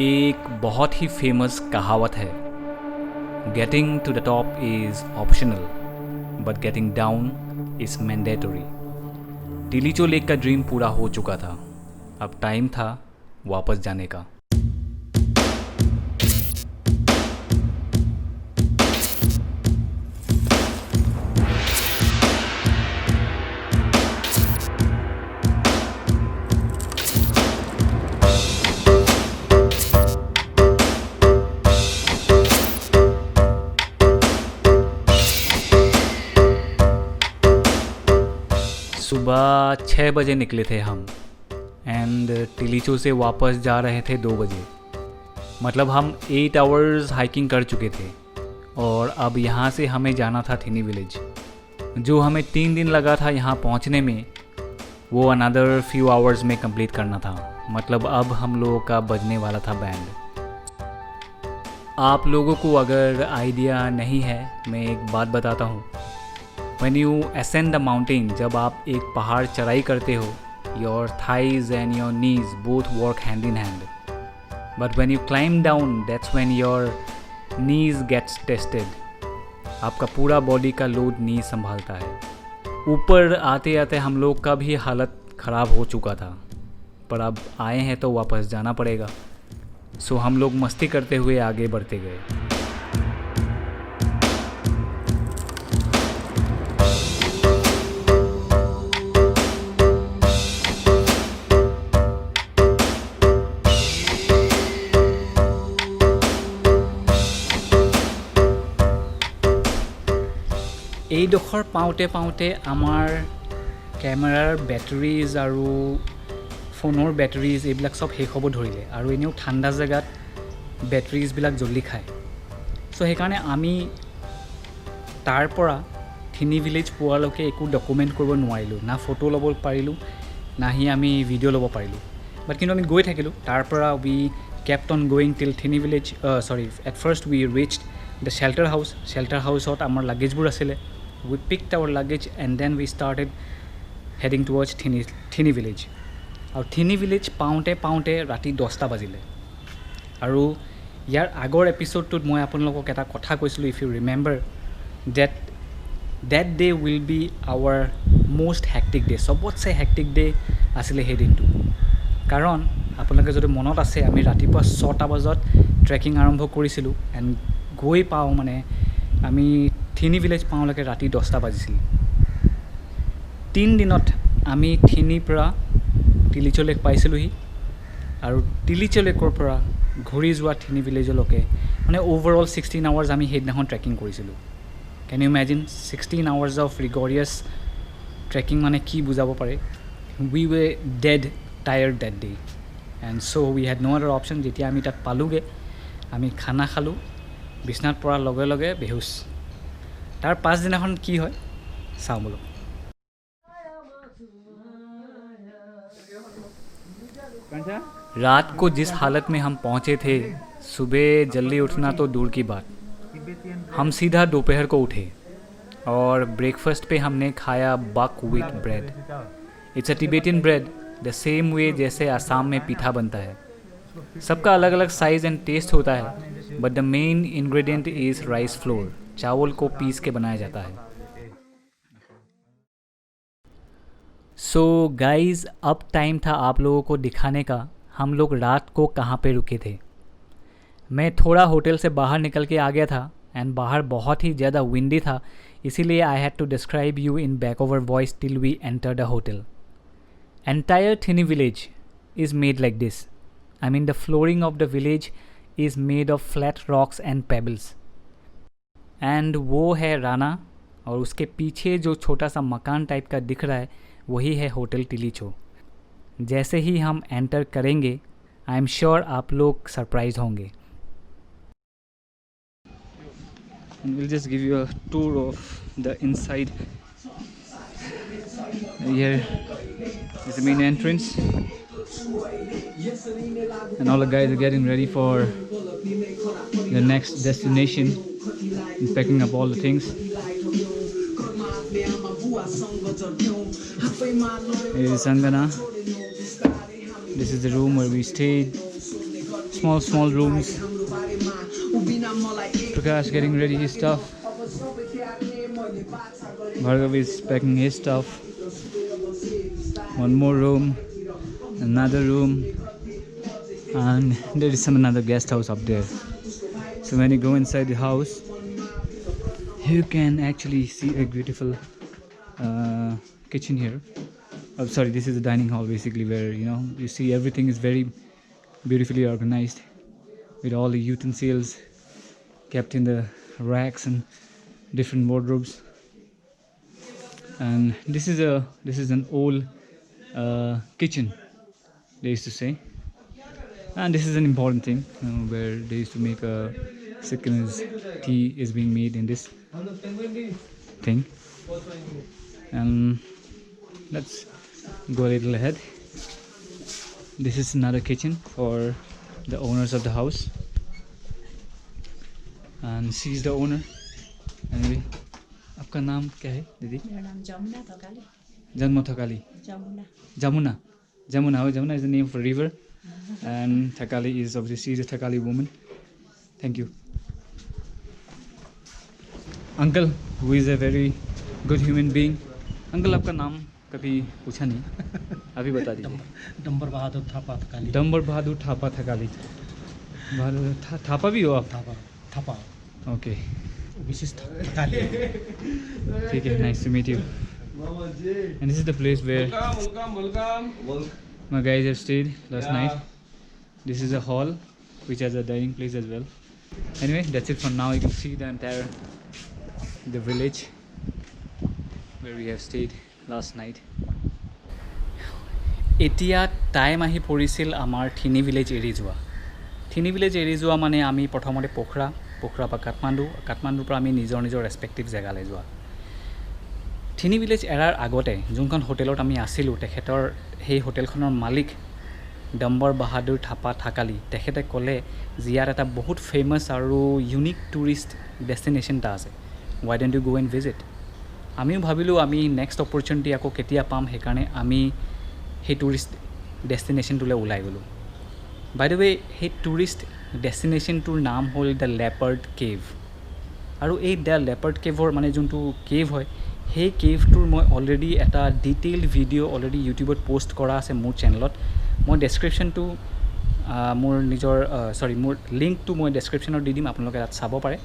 एक बहुत ही फेमस कहावत है, getting to the top is optional but getting down is mandatory. Tilicho lake का ड्रीम पूरा हो चुका था, अब टाइम था वापस जाने का। सुबह 6 बजे निकले थे हम एंड टिलीचो से वापस जा रहे थे 2 बजे। मतलब हम 8 आवर्स हाइकिंग कर चुके थे और अब यहाँ से हमें जाना था थिनी विलेज। जो हमें 3 दिन लगा था यहाँ पहुँचने में, वो अनदर फ्यू आवर्स में कंप्लीट करना था। मतलब अब हम लोगों का बजने वाला था बैंड। आप लोगों को अगर आइडिया नहीं है, मैं एक बात बताता हूँ। When you ascend the mountain, जब आप एक पहाड़ चढ़ाई करते हो, your thighs and your knees both work hand in hand. But when you climb down, that's when your knees gets tested. आपका पूरा बॉडी का लोड नी संभालता है। ऊपर आते आते हम लोग का भी हालत ख़राब हो चुका था, पर अब आए हैं तो वापस जाना पड़ेगा। सो हम लोग मस्ती करते हुए आगे बढ़ते गए। এইডোখৰ পাওঁতে পাওঁতে আমাৰ কেমেৰাৰ বেটাৰিজ আৰু ফোনৰ বেটাৰিজ এইবিলাক চব শেষ হ'ব ধৰিলে, আৰু এনেও ঠাণ্ডা জেগাত বেটাৰিজবিলাক জল্দি খায়। চ' সেইকাৰণে আমি তাৰ পৰা থিনি ভিলেজ পোৱালৈকে একো ডকুমেণ্ট কৰিব নোৱাৰিলোঁ, না ফটো ল'ব পাৰিলোঁ, নাহি আমি ভিডিঅ' ল'ব পাৰিলোঁ। বাট কিন্তু আমি গৈ থাকিলোঁ। তাৰ পৰা উই kept on going till Thini village. At first we reached the shelter house. শেল্টাৰ হাউচত আমাৰ লাগেজবোৰ আছিলে। We picked our luggage and then we started heading towards Thini village. আৰু Thini village পাওঁতে পাওঁতে ৰাতি 10টা বাজিলে। আৰু ইয়াৰ আগৰ এপিছ'ডটোত মই আপোনালোকক এটা কথা কৈছিলোঁ, if you remember, that day will be our most hectic day. চবতছে হেক্টিক ডে আছিলে সেই দিনটো। কাৰণ আপোনালোকে যদি মনত আছে, আমি ৰাতিপুৱা 6টা বজাত ট্ৰেকিং আৰম্ভ কৰিছিলোঁ এণ্ড গৈ পাওঁ মানে আমি থিনি ভিলেজ পাওঁলৈকে ৰাতি 10টা বাজিছিল। 3 দিনত আমি থিনিৰ পৰা টিলিচো লেক পাইছিলোঁহি, আৰু টিলিচো লেকৰ পৰা ঘূৰি যোৱা থিনি ভিলেজলৈকে মানে অ'ভাৰঅল 16 আৱাৰ্ছ আমি সেইদিনাখন ট্ৰেকিং কৰিছিলোঁ। Can you imagine 16 hours of rigorous trekking মানে কি বুজাব পাৰে। We were dead tired dead day and so' we had no' other option. যেতিয়া আমি তাত পালোঁগৈ, আমি খানা খালোঁ, বিচনাত পৰাৰ লগে লগে বেহুচ। তাৰ পাছদিনাখন কি হয় চাওঁ বোলো। रात को जिस हालत में हम पहुंचे थे, सुबह जल्दी उठना तो दूर की बात। हम सीधा दोपहर को उठे और ब्रेकफास्ट पे हमने खाया buckwheat bread. It's a Tibetan bread, the same way जैसे आसाम में पीठा बनता है। सबका अलग अलग साइज़ एंड टेस्ट होता है, but the main ingredient is rice flour. चावल को पीस के बनाया जाता है। सो गाइज़, अब टाइम था आप लोगों को दिखाने का हम लोग रात को कहाँ पे रुके थे। मैं थोड़ा होटल से बाहर निकल के आ गया था एंड बाहर बहुत ही ज़्यादा विंडी था, इसीलिए I had to describe you in back over voice till we enter the hotel. Entire Thini village is made like this. I mean the flooring of the village is made of flat rocks and pebbles. And वो है राना, और उसके पीछे जो छोटा सा मकान type का दिख रहा है वही है होटल टिलीचो। जैसे ही हम एंटर करेंगे, आई एम श्योर आप लोग सरप्राइज होंगे। We'll just give you a tour of the inside. Here is the main entrance, and all the guys are getting ready for the next destination and packing up all the things. Here is Sangana. This is the room where we stayed. small rooms. Prakash getting ready his stuff. Bhargav is packing his stuff. One more room, another room, and there is some another guest house up there. So when you go inside the house, you can actually see a beautiful kitchen here. Oh, sorry, this is a dining hall basically, where you see everything is very beautifully organized with all the utensils kept in the racks and different wardrobes. And this is an old kitchen, they used to say, and this is an important thing, where they used to make a Sikkim's tea is being made in this thing. And let's go a little ahead. This is another kitchen for the owners of the house, and she is the owner. Anyway, आपका नाम क्या है दीदी? मेरा नाम जमुना थकाली. जन्म Thakali. Jamuna is the name for river, and Thakali is obviously, she is a Thakali woman. Thank you. Uncle, who is a very good human being. Uncle, आपका नाम कभी पूछा नहीं, अभी बता दीजिए. डंबर बहादुर थापा थकाली. डंबर बहादुर थापा थकाली. थापा भी हो आप? थापा. ओके, विशेष थकाली. ठीक है, nice to meet you. And this is the place where my guys have stayed last night. This is a hall which has a dining place as well. Anyway, that's it for now. You can see the entire village where we have stayed last night. এতিয়া time আহি পৰিছিল আমাৰ থিনি village এৰি যোৱা. থিনি village এৰি যোৱা মানে আমি প্ৰথমতে পোখৰা পৰা কাঠমাণ্ডুৰ পৰা আমি নিজৰ ৰেচপেক্টিভ জেগালৈ যোৱা. থিনি ভিলেজ এৰাৰ আগতে যোনখন হোটেলত আমি আছিলোঁ, তেখেতৰ সেই হোটেলখনৰ মালিক ডম্বৰ বাহাদুৰ থাপা থাকালি, তেখেতে ক'লে যে ইয়াত এটা বহুত ফেমাছ আৰু ইউনিক টুৰিষ্ট ডেষ্টিনেশ্যন এটা আছে, Y don't you go and visit. আমিও ভাবিলোঁ আমি নেক্সট অপৰচুনিটি আকৌ কেতিয়া পাম, সেইকাৰণে আমি সেই টুৰিষ্ট ডেষ্টিনেশ্যনটোলৈ ওলাই গ'লোঁ. বাই দ্য ৱে, সেই টুৰিষ্ট ডেষ্টিনেশ্যনটোৰ নাম হ'ল দ্য লেপাৰ্ড কেভ. আৰু এই দ্য লেপাৰ্ড কেভৰ মানে যোনটো কেভ হয়, সেই কেভটোৰ মই অলৰেডি এটা ডিটেইলড ভিডিঅ' অলৰেডি ইউটিউবত পষ্ট কৰা আছে মোৰ চেনেলত. মই ডেছক্ৰিপশ্যনটো মোৰ লিংকটো মই ডেছক্ৰিপশ্যনত দি দিম, আপোনালোকে তাত চাব পাৰে.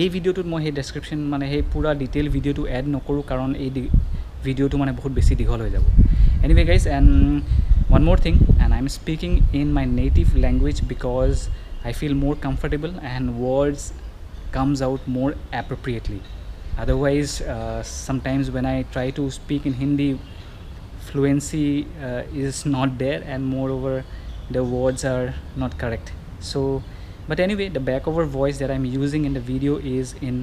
এই ভিডিঅ'টোত মই সেই ডেছক্ৰিপশ্যন মানে সেই পূৰা ডিটেইল ভিডিঅ'টো এড নকৰোঁ, কাৰণ এই ভিডিঅ'টো মানে বহুত বেছি দীঘল হৈ যাব. Anyway guys, and one more thing, and I'm speaking in my native language because I feel more comfortable and words comes out more appropriately. Otherwise, sometimes when I try to speak in Hindi, fluency is not there, and moreover the words are not correct. So, but anyway, the backover voice that I'm using in the video is in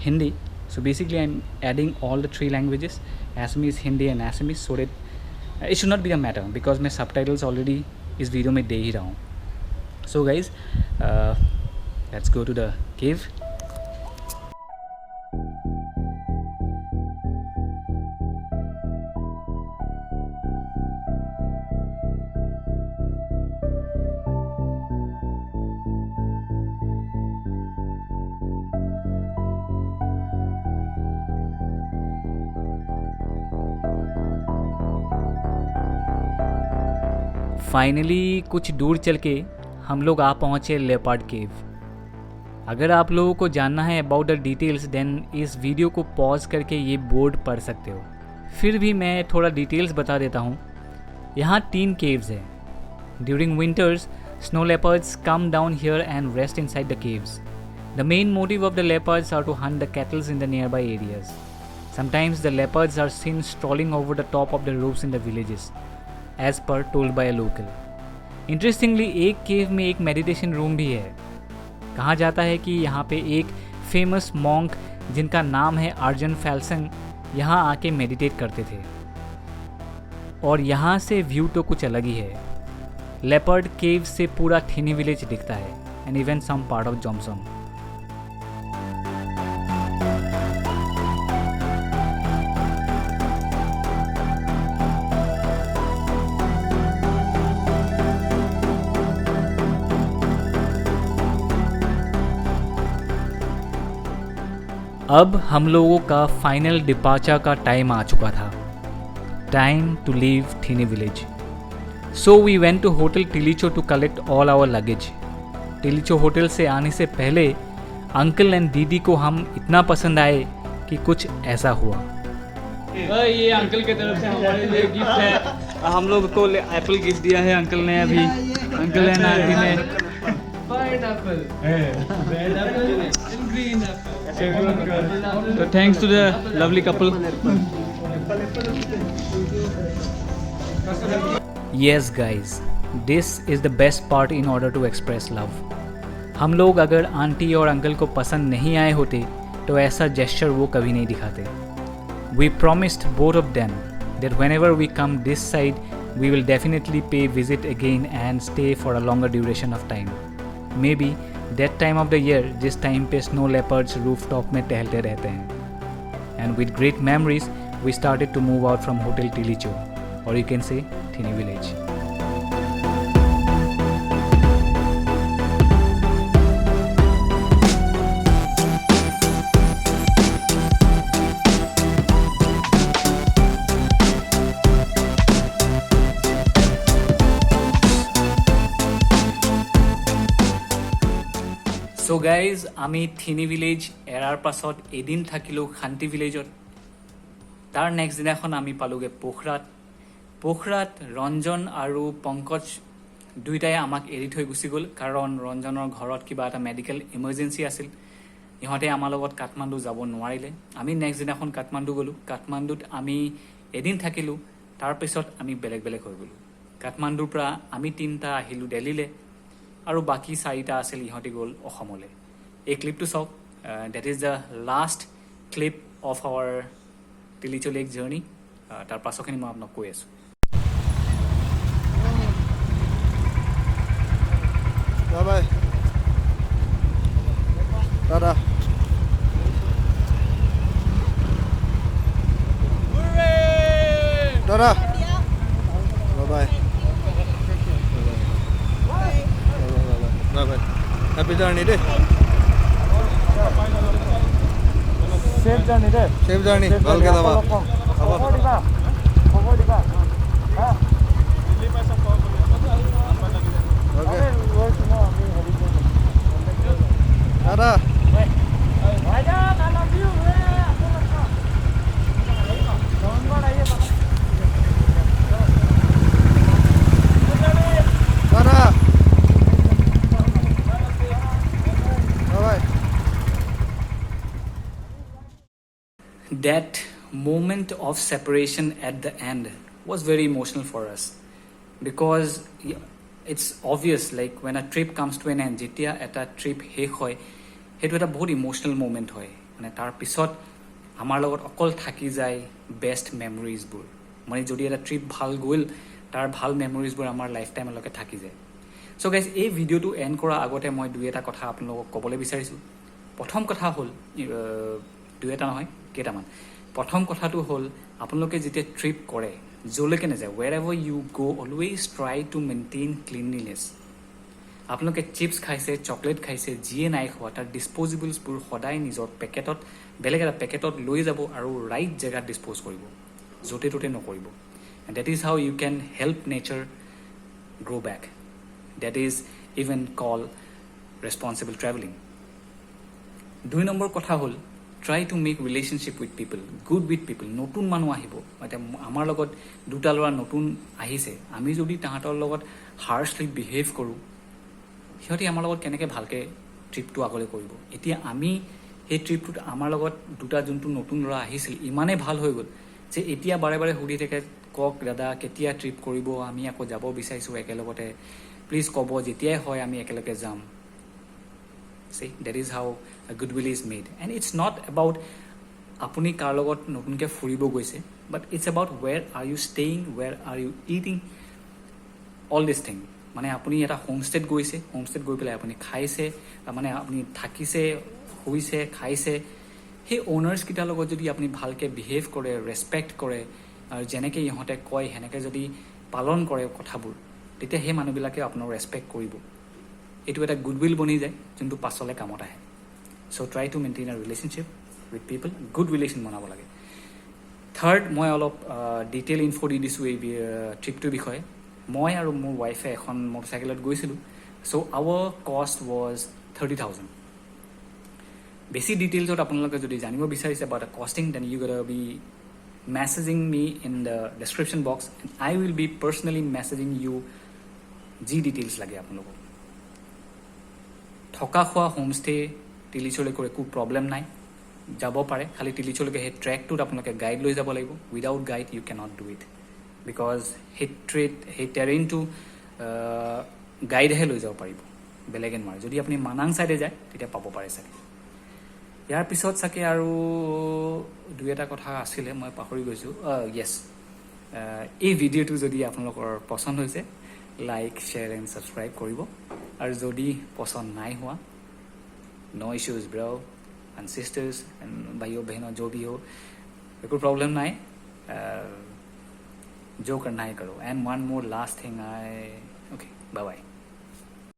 Hindi. So basically I'm adding all the three languages, Assamese, Hindi and Assamese, so that it should not be a matter because my subtitles already is video mein de hi raha hu. So guys, let's go to the cave. Finally कुछ दूर चल के हम लोग आ पहुँचे leopard केव. अगर आप लोगों को जानना है अबाउट द डिटेल्स, देन इस वीडियो को पॉज करके ये बोर्ड पढ़ सकते हो. फिर भी मैं थोड़ा डिटेल्स बता देता हूँ. यहाँ 3 केव्स हैं. During winters, snow leopards come down here and rest inside the caves. The main motive of the leopards are to hunt the cattles in the near by areas. Sometimes the leopards are seen strolling over the top of the roofs in the villages, as per told by a local. Interestingly, एक केव में एक meditation room भी है. कहा जाता है कि यहाँ पे एक फेमस मॉन्क जिनका नाम है अर्जन फैल्सन यहाँ आके मेडिटेट करते थे. और यहाँ से व्यू तो कुछ अलग ही है. लेपर्ड केव से पूरा थिनी विलेज दिखता है and even some part of Jomsom. अब हम लोगों का फाइनल डिपार्चर का टाइम आ चुका था. Time to leave Thini village. So we went to hotel Tilicho to collect all our luggage. Tilicho hotel से आने से पहले अंकल एंड दीदी को हम इतना पसंद आए कि कुछ ऐसा हुआ. ये अंकल की तरफ से हमारे लिए गिफ्ट है. हम लोग को एप्पल गिफ्ट दिया है अंकल ने अभी. अंकल एंड आंटी ने pineapple, red apple and green apple. तो thanks to the lovely couple. Yes guys, this is the best part in order to express love. हम लोग अगर आंटी और अंकल को पसंद नहीं आए होते तो ऐसा जेस्चर वो कभी नहीं दिखाते. We promised both of them that whenever we come this side, we will definitely pay visit again and stay for a longer duration of time. Maybe that time of the year जिस time पे snow leopards rooftop में टहलते रहते हैं. And with great memories, we started to move out from Hotel Tilicho, or you can say Thini village. So guys, আমি থিনি village এৰাৰ পাছত এদিন থাকিলোঁ শান্তি ভিলেজত. তাৰ নেক্সট দিনাখন আমি পালোগৈ পোখৰাত. পোখৰাত ৰঞ্জন আৰু পংকজ দুয়োটাই আমাক এৰি থৈ গুচি গ'ল, কাৰণ ৰঞ্জনৰ ঘৰত কিবা এটা মেডিকেল ইমাৰ্জেঞ্চি আছিল. ইহঁতে আমাৰ লগত কাঠমাণ্ডু যাব নোৱাৰিলে. আমি নেক্সট দিনাখন কাঠমাণ্ডু গ'লোঁ. কাঠমাণ্ডুত আমি এদিন থাকিলোঁ. তাৰপিছত আমি বেলেগ বেলেগ হৈ গ'লোঁ. কাঠমাণ্ডুৰ পৰা আমি 3টা আহিলোঁ দিল্লীলৈ, আৰু বাকী 4টা আছিল ইহঁতি গ'ল অসমলৈ. এই ক্লিপটো চাওক. That is the last clip of our Tilicho lake journey. তাৰ পাছৰখিনি মই আপোনাক কৈ আছোঁ. Bye. Tada. Tada. Bye. Bye. Happy journey day. Safe journey day. Safe journey. Bhalke daba. Okay. Tada. Tada. Bye. That moment of separation at the end was very emotional for us, because it's obvious, like when a trip comes to an end, যেতিয়া এটা trip শেষ হয় সেইটো এটা বহুত emotional moment হয়. মানে তাৰ পিছত আমাৰ লগত অকল থাকি যায় বেষ্ট মেমৰিজবোৰ. মানে যদি এটা ট্ৰিপ ভাল গ'ল, তাৰ ভাল মেমৰিজবোৰ আমাৰ লাইফ টাইমলৈকে থাকি যায়. চ' গাইজ, এই ভিডিঅ'টো এণ্ড কৰাৰ আগতে মই দুই এটা কথা আপোনালোকক ক'বলৈ বিচাৰিছোঁ. প্ৰথম কথা হ'ল, দুই এটা নহয় কেইটামান. প্ৰথম কথাটো হ'ল, আপোনালোকে যেতিয়া ট্ৰিপ কৰে, য'লৈকে নাযায়, ৱেৰ এভাৰ ইউ গ' always try to maintain cleanliness. আপোনালোকে চিপছ খাইছে, চকলেট খাইছে, যিয়ে নাই খোৱা, তাৰ ডিছপ'জিবলছবোৰ সদায় নিজৰ পেকেটত, বেলেগ এটা পেকেটত লৈ যাব আৰু ৰাইট জেগাত ডিছপ'জ কৰিব, য'তে ত'তে নকৰিব. And that is how you can help nature grow' back. That is even call responsible travelling. 2 number কথা হ'ল, try to make relationship with people, good with people. নতুন মানুহ আহিব. এতিয়া আমাৰ লগত 2টা ল'ৰা নতুন আহিছে, আমি যদি তাহাঁতৰ লগত হাৰ্ছলি বিহেভ কৰোঁ, সিহঁতি আমাৰ লগত কেনেকৈ ভালকৈ ট্ৰিপটো আগলৈ কৰিব. এতিয়া আমি সেই ট্ৰিপটোত আমাৰ লগত 2টা যোনটো নতুন ল'ৰা আহিছিল ইমানেই ভাল হৈ গ'ল যে এতিয়া বাৰে বাৰে সুধি থাকে, কওক দাদা কেতিয়া ট্ৰিপ কৰিব, আমি আকৌ যাব বিচাৰিছোঁ একেলগতে, প্লিজ ক'ব, যেতিয়াই হয় আমি একেলগে যাম. See, that is how a goodwill is made. And it's not about আপুনি কাৰ লগত নতুনকৈ ফুৰিব গৈছে, but it's about where are you staying, where are you eating, all this thing. মানে আপুনি এটা হোমষ্টেত গৈছে, হোমষ্টেত গৈ পেলাই আপুনি খাইছে, মানে আপুনি থাকিছে, শুইছে, খাইছে, সেই অ'নাৰ্ছকেইটাৰ লগত যদি আপুনি ভালকৈ বিহেভ কৰে, ৰেচপেক্ট কৰে, আৰু যেনেকৈ ইহঁতে কয় সেনেকৈ যদি পালন কৰে কথাবোৰ, তেতিয়া সেই মানুহবিলাকে আপোনাক ৰেচপেক্ট কৰিব. এইটো এটা গুডউইল বনি যায় যোনটো পাছলৈ কামত আহে. চ' ট্ৰাই টু মেইনটেইন আ relationship with people good relation বনাব লাগে থাৰ্ড মই অলপ ডিটেইল ইনফো দি দিছোঁ এই ট্ৰিপটোৰ বিষয়ে মই আৰু মোৰ ৱাইফে এখন মটৰচাইকেলত গৈছিলোঁ চ' আৱাৰ কষ্ট ৱাজ 30,000 বেছি ডিটেইলছত আপোনালোকে যদি জানিব বিচাৰিছে about the costing then you gotta be messaging me in the description box and I will be personally messaging you যি ডিটেইলছ লাগে আপোনালোকক থকা খোৱা হোমষ্টে টিলিচলৈকে একো প্ৰব্লেম নাই যাব পাৰে খালি টিলিচলৈকে সেই ট্ৰেকটোত আপোনালোকে গাইড লৈ যাব লাগিব without guide you cannot do it because সেই টেৰেইনটো গাইডহে লৈ যাব পাৰিব বেলেগে নোৱাৰে যদি আপুনি মানাং ছাইডে যায় তেতিয়া পাব পাৰে চাগে ইয়াৰ পিছত চাগে আৰু দুই এটা কথা আছিলে মই পাহৰি গৈছোঁ য়েছ এই ভিডিঅ'টো যদি আপোনালোকৰ পচন্দ হৈছে লাইক শ্বেয়াৰ এণ্ড ছাবস্ক্ৰাইব কৰিব আৰু যদি পচন্দ নাই হোৱা no issues bro and sisters and भाइयों बहनों जो भी हो कोई प्रॉब्लम ना है जो करना है करो and one more last thing I okay bye bye